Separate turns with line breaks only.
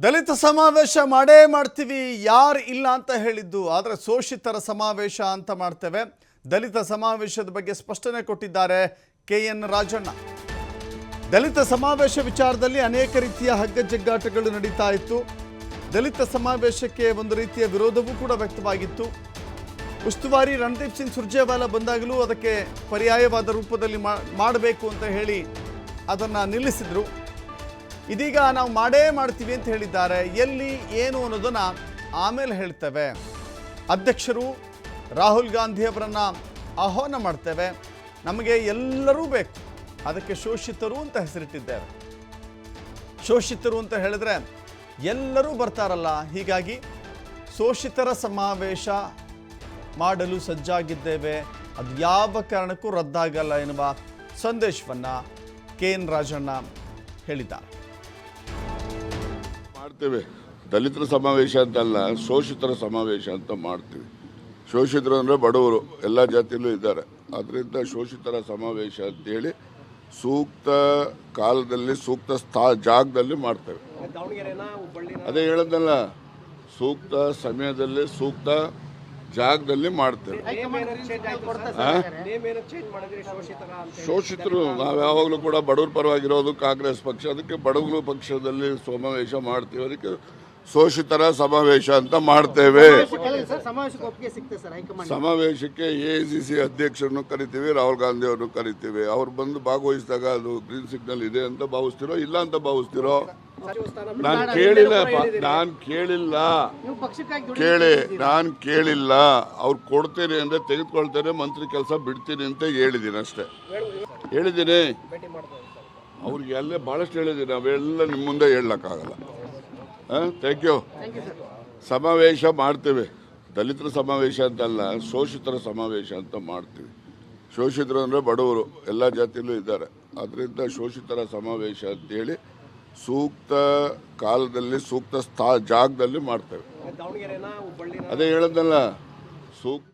ದಲಿತ ಸಮಾವೇಶ ಮಾಡೇ ಮಾಡ್ತೀವಿ ಯಾರು ಇಲ್ಲ ಅಂತ ಹೇಳಿದ್ದು ಆದರೆ ಶೋಷಿತರ ಸಮಾವೇಶ ಅಂತ ಮಾಡ್ತೇವೆ. ದಲಿತ ಸಮಾವೇಶದ ಬಗ್ಗೆ ಸ್ಪಷ್ಟನೆ ಕೊಟ್ಟಿದ್ದಾರೆ KN ರಾಜಣ್ಣ. ದಲಿತ ಸಮಾವೇಶ ವಿಚಾರದಲ್ಲಿ ಅನೇಕ ರೀತಿಯ ಹಗ್ಗಜಗ್ಗಾಟಗಳು ನಡೀತಾ ಇತ್ತು. ದಲಿತ ಸಮಾವೇಶಕ್ಕೆ ಒಂದು ರೀತಿಯ ವಿರೋಧವೂ ಕೂಡ ವ್ಯಕ್ತವಾಗಿತ್ತು. ಉಸ್ತುವಾರಿ ರಣದೀಪ್ ಸಿಂಗ್ ಸುರ್ಜೇವಾಲಾ ಬಂದಾಗಲೂ ಅದಕ್ಕೆ ಪರ್ಯಾಯವಾದ ರೂಪದಲ್ಲಿ ಮಾಡಬೇಕು ಅಂತ ಹೇಳಿ ಅದನ್ನು ನಿಲ್ಲಿಸಿದ್ರು. ಇದೀಗ ನಾವು ಮಾಡೇ ಮಾಡ್ತೀವಿ ಅಂತ ಹೇಳಿದ್ದಾರೆ. ಎಲ್ಲಿ ಏನು ಅನ್ನೋದನ್ನು ಆಮೇಲೆ ಹೇಳ್ತೇವೆ. ಅಧ್ಯಕ್ಷರು ರಾಹುಲ್ ಗಾಂಧಿ ಅವರನ್ನ ಆಹ್ವಾನ ಮಾಡ್ತೇವೆ. ನಮಗೆ ಎಲ್ಲರೂ ಬೇಕು, ಅದಕ್ಕೆ ಶೋಷಿತರು ಅಂತ ಹೆಸರಿಟ್ಟಿದ್ದೇವೆ. ಶೋಷಿತರು ಅಂತ ಹೇಳಿದ್ರೆ ಎಲ್ಲರೂ ಬರ್ತಾರಲ್ಲ, ಹೀಗಾಗಿ ಶೋಷಿತರ ಸಮಾವೇಶ ಮಾಡಲು ಸಜ್ಜಾಗಿದ್ದೇವೆ, ಅದು ಯಾವ ಕಾರಣಕ್ಕೂ ರದ್ದಾಗಲ್ಲ ಎನ್ನುವ ಸಂದೇಶವನ್ನು KN ರಾಜಣ್ಣ ಹೇಳಿದ್ದಾರೆ.
ಮಾಡ್ತೇವೆ. ದಲಿತರ ಸಮಾವೇಶ ಅಂತಲ್ಲ, ಶೋಷಿತರ ಸಮಾವೇಶ ಅಂತ ಮಾಡ್ತೀವಿ. ಶೋಷಿತರು ಅಂದರೆ ಬಡವರು, ಎಲ್ಲ ಜಾತಿಯಲ್ಲೂ ಇದ್ದಾರೆ. ಅದರಿಂದ ಶೋಷಿತರ ಸಮಾವೇಶ ಅಂತೇಳಿ ಸೂಕ್ತ ಕಾಲದಲ್ಲಿ ಸೂಕ್ತ ಜಾಗದಲ್ಲಿ ಮಾಡ್ತೇವೆ. ಅದೇ ಹೇಳೋದಲ್ಲ, ಸೂಕ್ತ ಸಮಯದಲ್ಲಿ ಸೂಕ್ತ ಜಾಗದಲ್ಲಿ ಮಾಡ್ತೇವೆ. ಶೋಷಿತರು ನಾವು ಯಾವಾಗಲೂ ಕೂಡ ಬಡವ್ರ ಪರವಾಗಿರೋದು ಕಾಂಗ್ರೆಸ್ ಪಕ್ಷ, ಅದಕ್ಕೆ ಬಡವರು ಪಕ್ಷದಲ್ಲಿ ಸಮಾವೇಶ ಮಾಡ್ತೀವಿ. ಅದಕ್ಕೆ ಶೋಷಿತರ ಸಮಾವೇಶ ಅಂತ ಮಾಡ್ತೇವೆ. ಸಮಾವೇಶಕ್ಕೆ AICC ಅಧ್ಯಕ್ಷರನ್ನು ಕರಿತೀವಿ, ರಾಹುಲ್ ಗಾಂಧಿ ಅವ್ರನ್ನು ಕರಿತೀವಿ. ಅವ್ರು ಬಂದು ಭಾಗವಹಿಸಿದಾಗ ಅದು ಗ್ರೀನ್ ಸಿಗ್ನಲ್ ಇದೆ ಅಂತ ಭಾವಿಸ್ತಿರೋ, ಇಲ್ಲ ಅಂತ ಭಾವಿಸ್ತಿರೋ? ನಾನು ಕೇಳಿಲ್ಲ. ಅವ್ರು ಕೊಡ್ತೀನಿ ಅಂದ್ರೆ ತೆಗೆದುಕೊಳ್ತಾರೆ, ಮಂತ್ರಿ ಕೆಲಸ ಬಿಡ್ತೀನಿ ಅಂತ ಹೇಳಿದ್ದೀನಿ ಅಷ್ಟೇ. ಹೇಳಿದ್ದೀನಿ, ಅವ್ರಿಗೆ ಅಲ್ಲೇ ಭಾಳಷ್ಟು ಹೇಳಿದ್ದೀನಿ. ಅವೆಲ್ಲ ನಿಮ್ಮ ಮುಂದೆ ಹೇಳಕ್ಕಾಗಲ್ಲ. Thank you. ಸಮಾವೇಶ ಮಾಡ್ತೇವೆ. ದಲಿತರ ಸಮಾವೇಶ ಅಂತಲ್ಲ, ಶೋಷಿತರ ಸಮಾವೇಶ ಅಂತ ಮಾಡ್ತೀವಿ. ಶೋಷಿತರು ಅಂದರೆ ಬಡವರು, ಎಲ್ಲ ಜಾತಿಯಲ್ಲೂ ಇದ್ದಾರೆ. ಅದರಿಂದ ಶೋಷಿತರ ಸಮಾವೇಶ ಅಂತೇಳಿ ಸೂಕ್ತ ಕಾಲದಲ್ಲಿ ಸೂಕ್ತ ಜಾಗದಲ್ಲಿ ಮಾಡ್ತೇವೆ. ಅದೇ ಹೇಳೋದಲ್ಲ, ಸೂಕ್ತ